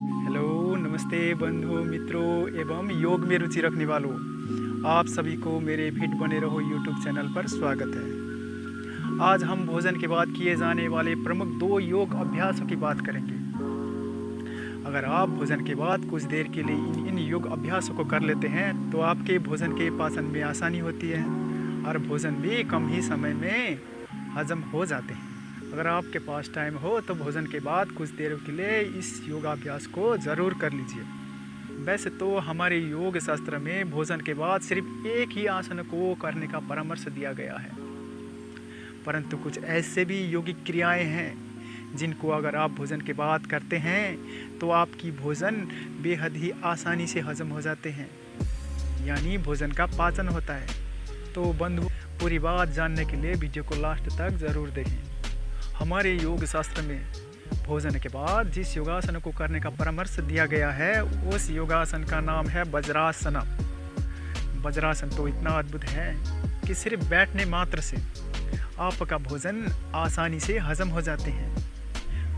Hello, नमस्ते बंधु मित्रों एवं योग में रुचि रखने वालों, आप सभी को मेरे फिट बने रहो यूट्यूब चैनल पर स्वागत है। आज हम भोजन के बाद किए जाने वाले प्रमुख 2 योग अभ्यासों की बात करेंगे। अगर आप भोजन के बाद कुछ देर के लिए इन योग अभ्यासों को कर लेते हैं तो आपके भोजन के पाचन में आसानी होती है और भोजन भी कम ही समय में हजम हो जाते हैं। अगर आपके पास टाइम हो तो भोजन के बाद कुछ देर के लिए इस योगाभ्यास को ज़रूर कर लीजिए। वैसे तो हमारे योग शास्त्र में भोजन के बाद सिर्फ एक ही आसन को करने का परामर्श दिया गया है, परंतु कुछ ऐसे भी योगिक क्रियाएं हैं जिनको अगर आप भोजन के बाद करते हैं तो आपकी भोजन बेहद ही आसानी से हजम हो जाते हैं, यानी भोजन का पाचन होता है। तो बंधु, पूरी बात जानने के लिए वीडियो को लास्ट तक ज़रूर देखें। हमारे योग शास्त्र में भोजन के बाद जिस योगासन को करने का परामर्श दिया गया है उस योगासन का नाम है वज्रासन। वज्रासन तो इतना अद्भुत है कि सिर्फ बैठने मात्र से आपका भोजन आसानी से हजम हो जाते हैं।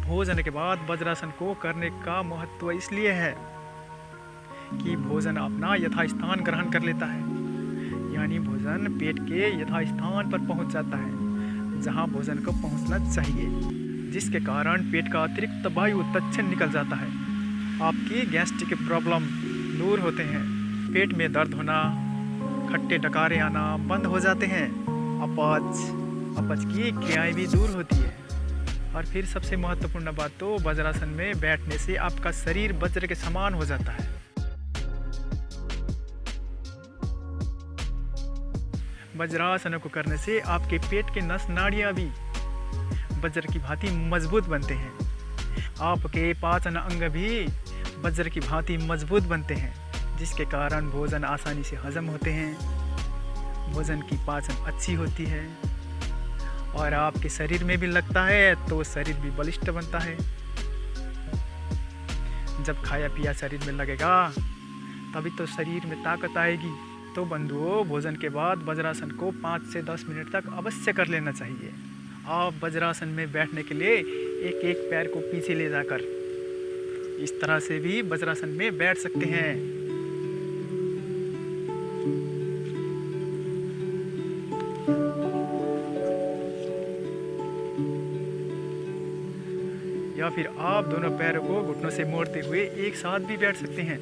भोजन के बाद वज्रासन को करने का महत्व इसलिए है कि भोजन अपना यथास्थान ग्रहण कर लेता है, यानी भोजन पेट के यथास्थान पर पहुंच जाता है जहां भोजन को पहुंचना चाहिए, जिसके कारण पेट का अतिरिक्त वायु तत्क्षण निकल जाता है। आपकी गैस्ट्रिक प्रॉब्लम दूर होते हैं, पेट में दर्द होना, खट्टे डकारे आना बंद हो जाते हैं, अपच की क्रियाएं भी दूर होती है। और फिर सबसे महत्वपूर्ण बात तो वज्रासन में बैठने से आपका शरीर वज्र के समान हो जाता है। वज्रासन को करने से आपके पेट के नस नाड़ियाँ भी वज्र की भांति मजबूत बनते हैं, आपके पाचन अंग भी वज्र की भांति मजबूत बनते हैं, जिसके कारण भोजन आसानी से हजम होते हैं, भोजन की पाचन अच्छी होती है और आपके शरीर में भी लगता है तो शरीर भी बलिष्ठ बनता है। जब खाया पिया शरीर में लगेगा तभी तो शरीर में ताकत आएगी। तो बंधुओं, भोजन के बाद वज्रासन को 5 से 10 मिनट तक अवश्य कर लेना चाहिए। आप वज्रासन में बैठने के लिए एक एक पैर को पीछे ले जाकर इस तरह से भी वज्रासन में बैठ सकते हैं। या फिर आप दोनों पैरों को घुटनों से मोड़ते हुए एक साथ भी बैठ सकते हैं।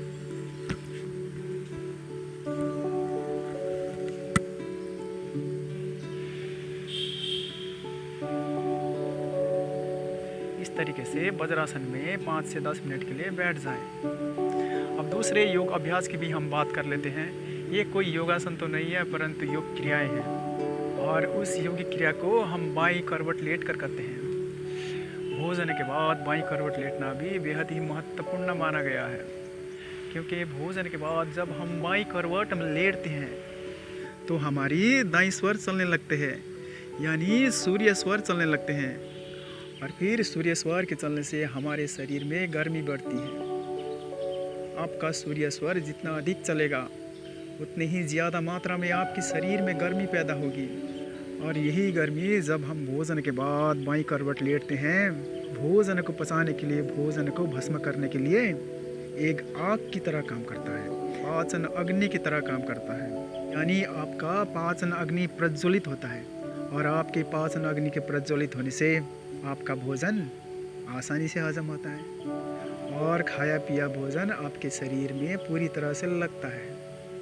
इस तरीके से वज्रासन में 5 से 10 मिनट के लिए बैठ जाएं। अब दूसरे योग अभ्यास की भी हम बात कर लेते हैं। ये कोई योगासन तो नहीं है, परंतु योग क्रियाएं हैं और उस योगिक क्रिया को हम बाईं करवट लेट कर करते हैं। भोजन के बाद बाईं करवट लेटना भी बेहद ही महत्वपूर्ण माना गया है, क्योंकि भोजन के बाद जब हम बाईं करवट में लेटते हैं तो हमारी दाईं स्वर चलने लगते हैं, यानी सूर्य स्वर चलने लगते हैं और फिर सूर्य स्वर के चलने से हमारे शरीर में गर्मी बढ़ती है। आपका सूर्य स्वर जितना अधिक चलेगा उतनी ही ज़्यादा मात्रा में आपके शरीर में गर्मी पैदा होगी और यही गर्मी जब हम भोजन के बाद बाईं करवट लेटते हैं, भोजन को पचाने के लिए, भोजन को भस्म करने के लिए एक आग की तरह काम करता है, पाचन अग्नि की तरह काम करता है, यानी आपका पाचन अग्नि प्रज्वलित होता है और आपके पाचन अग्नि के प्रज्वलित होने से आपका भोजन आसानी से हजम होता है और खाया पिया भोजन आपके शरीर में पूरी तरह से लगता है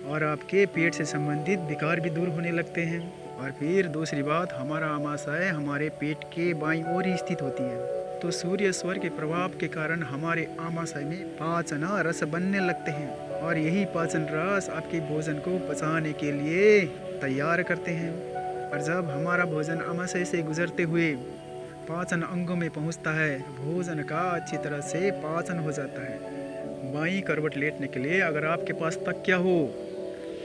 और आपके पेट से संबंधित विकार भी दूर होने लगते हैं। और फिर दूसरी बात, हमारा आमाशय हमारे पेट के बाईं ओर ही स्थित होती है, तो सूर्य स्वर के प्रभाव के कारण हमारे आमाशय में पाचन रस बनने लगते हैं और यही पाचन रस आपके भोजन को पचाने के लिए तैयार करते हैं। और जब हमारा भोजन आमाशय से गुजरते हुए पाचन अंगों में पहुंचता है, भोजन का अच्छी तरह से पाचन हो जाता है। बाईं करवट लेटने के लिए अगर आपके पास तकिया हो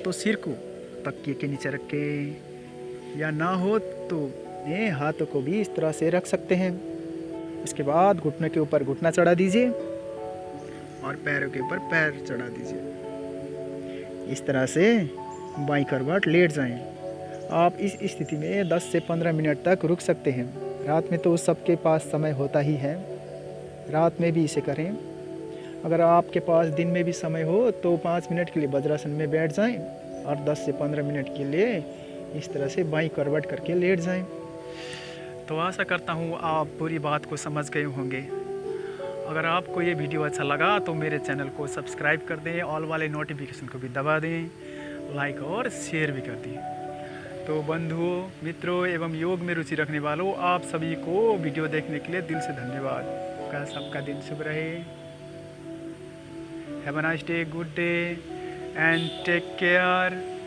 तो सिर को तकिए के नीचे रख के, या ना हो तो ये हाथों को भी इस तरह से रख सकते हैं। इसके बाद घुटने के ऊपर घुटना चढ़ा दीजिए और पैरों के ऊपर पैर चढ़ा दीजिए। इस तरह से बाईं करवट लेट जाएं। आप इस स्थिति में 10 से 15 मिनट तक रुक सकते हैं। रात में तो सबके पास समय होता ही है, रात में भी इसे करें। अगर आपके पास दिन में भी समय हो तो 5 मिनट के लिए वज्रासन में बैठ जाएं और 10 से 15 मिनट के लिए इस तरह से बाईं करवट करके लेट जाएं। तो आशा करता हूँ आप पूरी बात को समझ गए होंगे। अगर आपको ये वीडियो अच्छा लगा तो मेरे चैनल को सब्सक्राइब कर दें, ऑल वाले नोटिफिकेशन को भी दबा दें, लाइक और शेयर भी कर दें। तो बंधुओं, मित्रों एवं योग में रुचि रखने वालों, आप सभी को वीडियो देखने के लिए दिल से धन्यवाद। का सबका दिन शुभ रहे। Have a nice day, good day and take care.